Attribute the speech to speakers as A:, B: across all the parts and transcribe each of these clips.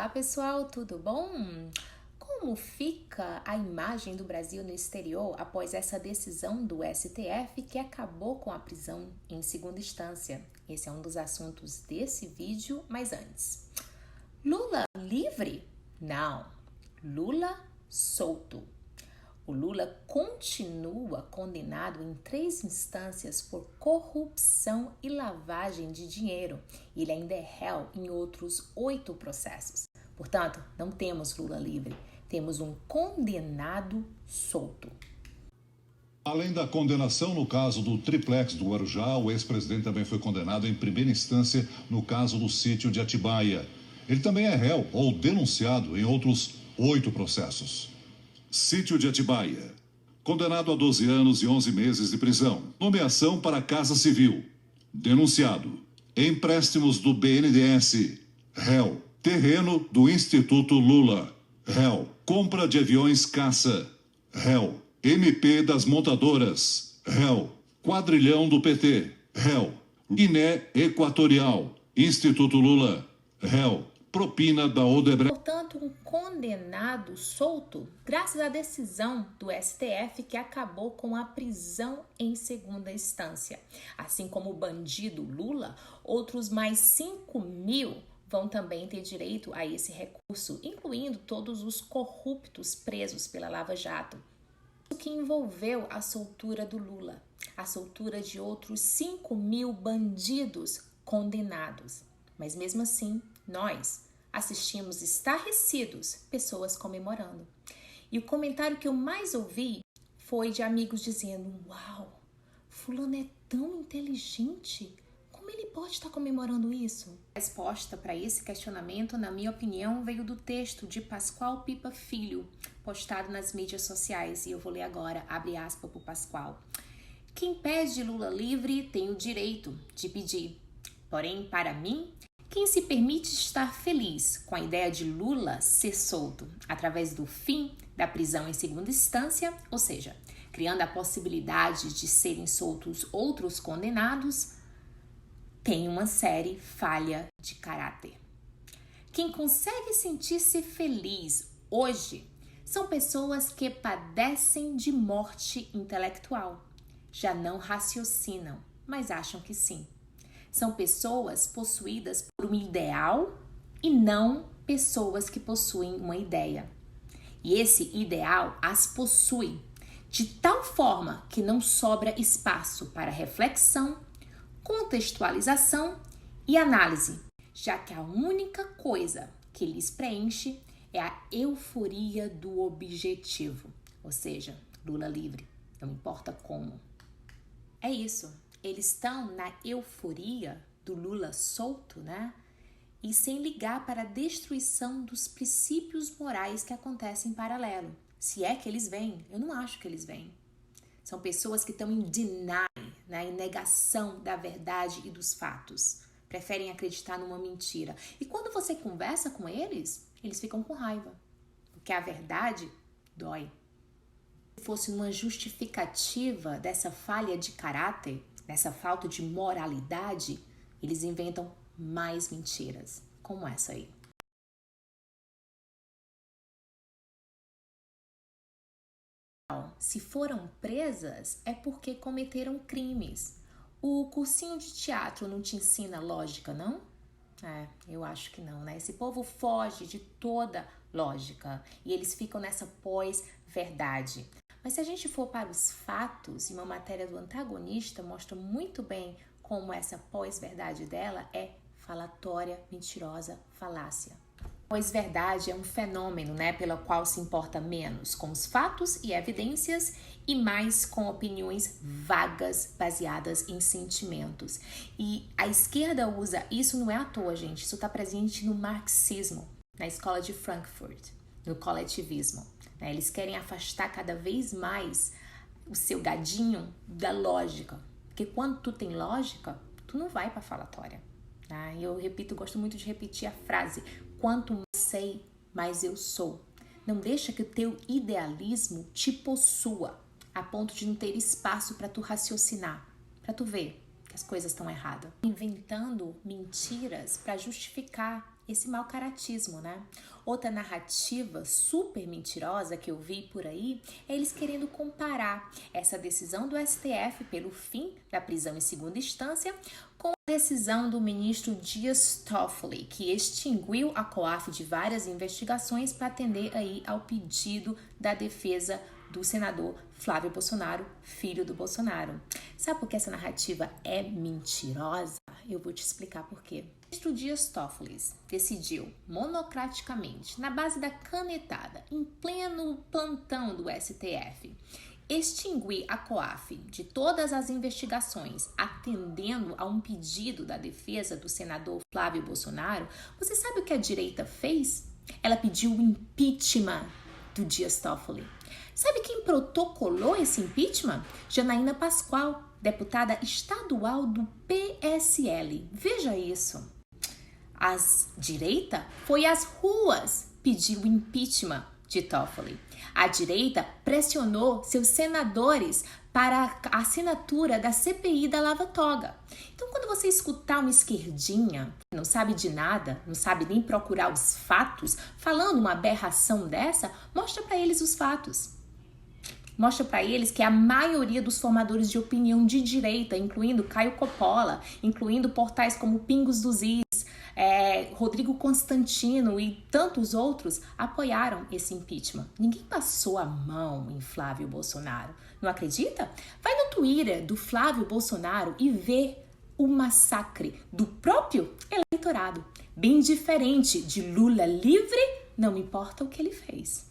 A: Olá pessoal, tudo bom? Como fica a imagem do Brasil no exterior após essa decisão do STF que acabou com a prisão em segunda instância? Esse é um dos assuntos desse vídeo, mas antes. Lula livre? Não. Lula solto. O Lula continua condenado em 3 instâncias por corrupção e lavagem de dinheiro. Ele ainda é réu em outros 8 processos. Portanto, não temos Lula livre, temos um condenado solto.
B: Além da condenação no caso do triplex do Guarujá, o ex-presidente também foi condenado em primeira instância no caso do sítio de Atibaia. Ele também é réu ou denunciado em outros 8 processos. Sítio de Atibaia. Condenado a 12 anos e 11 meses de prisão. Nomeação para a Casa Civil. Denunciado. Empréstimos do BNDES. Réu. Terreno do Instituto Lula. Réu. Compra de aviões caça. Réu. MP das montadoras. Réu. Quadrilhão do PT. Réu. Guiné Equatorial. Instituto Lula. Réu. Propina da Odebrecht.
A: Portanto, um condenado solto graças à decisão do STF que acabou com a prisão em segunda instância. Assim como o bandido Lula, outros mais 5.000 vão também ter direito a esse recurso, incluindo todos os corruptos presos pela Lava Jato. O que envolveu a soltura do Lula, a soltura de outros 5.000 bandidos condenados. Mas mesmo assim, nós assistimos estarrecidos pessoas comemorando. E o comentário que eu mais ouvi foi de amigos dizendo: uau, fulano é tão inteligente, como ele pode estar comemorando isso? A resposta para esse questionamento, na minha opinião, veio do texto de Pascoal Pipa Filho, postado nas mídias sociais, e eu vou ler agora, abre aspas para o Pascoal. Quem pede Lula livre tem o direito de pedir, porém, para mim, quem se permite estar feliz com a ideia de Lula ser solto através do fim da prisão em segunda instância, ou seja, criando a possibilidade de serem soltos outros condenados, tem uma séria falha de caráter. Quem consegue sentir-se feliz hoje são pessoas que padecem de morte intelectual. Já não raciocinam, mas acham que sim. São pessoas possuídas por um ideal e não pessoas que possuem uma ideia. E esse ideal as possui de tal forma que não sobra espaço para reflexão, contextualização e análise, já que a única coisa que lhes preenche é a euforia do objetivo, ou seja, Lula livre, não importa como. É isso. Eles estão na euforia do Lula solto, né? E sem ligar para a destruição dos princípios morais que acontecem em paralelo. Se é que eles veem, eu não acho que eles veem. São pessoas que estão em deny, né? Em negação da verdade e dos fatos. Preferem acreditar numa mentira. E quando você conversa com eles, eles ficam com raiva. Porque a verdade dói. Se fosse uma justificativa dessa falha de caráter, nessa falta de moralidade, eles inventam mais mentiras, como essa aí. Se foram presas, é porque cometeram crimes. O cursinho de teatro não te ensina lógica, não? Eu acho que não, né? Esse povo foge de toda lógica e eles ficam nessa pós-verdade. Mas se a gente for para os fatos, e uma matéria do Antagonista mostra muito bem como essa pós-verdade dela é falatória, mentirosa, falácia. Pós-verdade é um fenômeno, né, pelo qual se importa menos com os fatos e evidências e mais com opiniões vagas baseadas em sentimentos. E a esquerda usa isso, não é à toa, gente. Isso está presente no marxismo, na escola de Frankfurt, no coletivismo. Eles querem afastar cada vez mais o seu gadinho da lógica. Porque quando tu tem lógica, tu não vai para falatória. E eu repito, gosto muito de repetir a frase: quanto mais sei, mais eu sou. Não deixa que o teu idealismo te possua, a ponto de não ter espaço para tu raciocinar, para tu ver que as coisas estão erradas. Inventando mentiras para justificar esse mau caratismo, né? Outra narrativa super mentirosa que eu vi por aí é eles querendo comparar essa decisão do STF pelo fim da prisão em segunda instância com a decisão do ministro Dias Toffoli, que extinguiu a COAF de várias investigações para atender aí ao pedido da defesa do senador Flávio Bolsonaro, filho do Bolsonaro. Sabe por que essa narrativa é mentirosa? Eu vou te explicar por quê. O ministro Dias Toffoli decidiu monocraticamente, na base da canetada, em pleno plantão do STF, extinguir a COAF de todas as investigações, atendendo a um pedido da defesa do senador Flávio Bolsonaro. Você sabe o que a direita fez? Ela pediu o impeachment do Dias Toffoli. Sabe quem protocolou esse impeachment? Janaína Pascoal, deputada estadual do PSL. Veja isso. A direita foi às ruas pedir o impeachment de Toffoli. A direita pressionou seus senadores para a assinatura da CPI da Lava Toga. Então, quando você escutar uma esquerdinha que não sabe de nada, não sabe nem procurar os fatos, falando uma aberração dessa, mostra para eles os fatos. Mostra para eles que a maioria dos formadores de opinião de direita, incluindo Caio Coppola, incluindo portais como Pingos dos Is, Rodrigo Constantino e tantos outros, apoiaram esse impeachment. Ninguém passou a mão em Flávio Bolsonaro. Não acredita? Vai no Twitter do Flávio Bolsonaro e vê o massacre do próprio eleitorado. Bem diferente de Lula livre, não importa o que ele fez.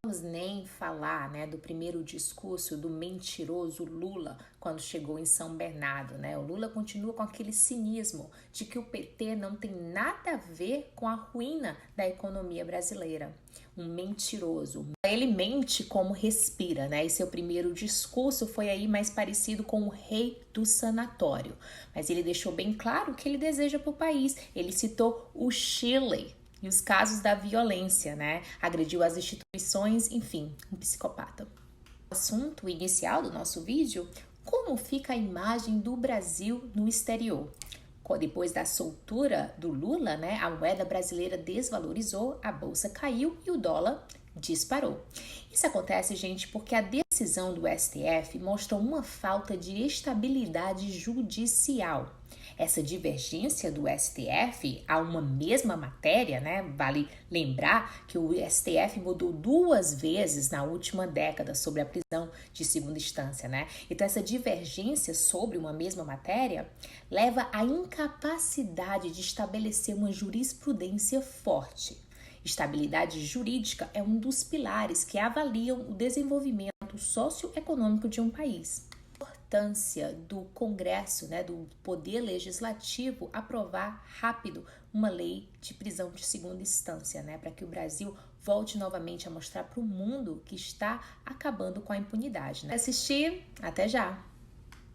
A: Não vamos nem falar, do primeiro discurso do mentiroso Lula quando chegou em São Bernardo, O Lula continua com aquele cinismo de que o PT não tem nada a ver com a ruína da economia brasileira. Um mentiroso. Ele mente como respira, E seu primeiro discurso foi aí mais parecido com o rei do sanatório. Mas ele deixou bem claro o que ele deseja para o país. Ele citou o Chile e os casos da violência, Agrediu as instituições, enfim, um psicopata. O assunto inicial do nosso vídeo, como fica a imagem do Brasil no exterior? Depois da soltura do Lula, a moeda brasileira desvalorizou, a bolsa caiu e o dólar disparou. Isso acontece, gente, porque a decisão do STF mostra uma falta de estabilidade judicial. Essa divergência do STF a uma mesma matéria, Vale lembrar que o STF mudou 2 vezes na última década sobre a prisão de segunda instância, Então essa divergência sobre uma mesma matéria leva à incapacidade de estabelecer uma jurisprudência forte. Estabilidade jurídica é um dos pilares que avaliam o desenvolvimento socioeconômico de um país. A importância do Congresso, do Poder Legislativo, aprovar rápido uma lei de prisão de segunda instância, para que o Brasil volte novamente a mostrar para o mundo que está acabando com a impunidade. Assistir, até já!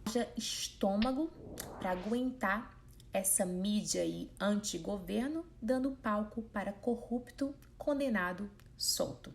A: Haja estômago para aguentar essa mídia aí anti-governo dando palco para corrupto condenado solto.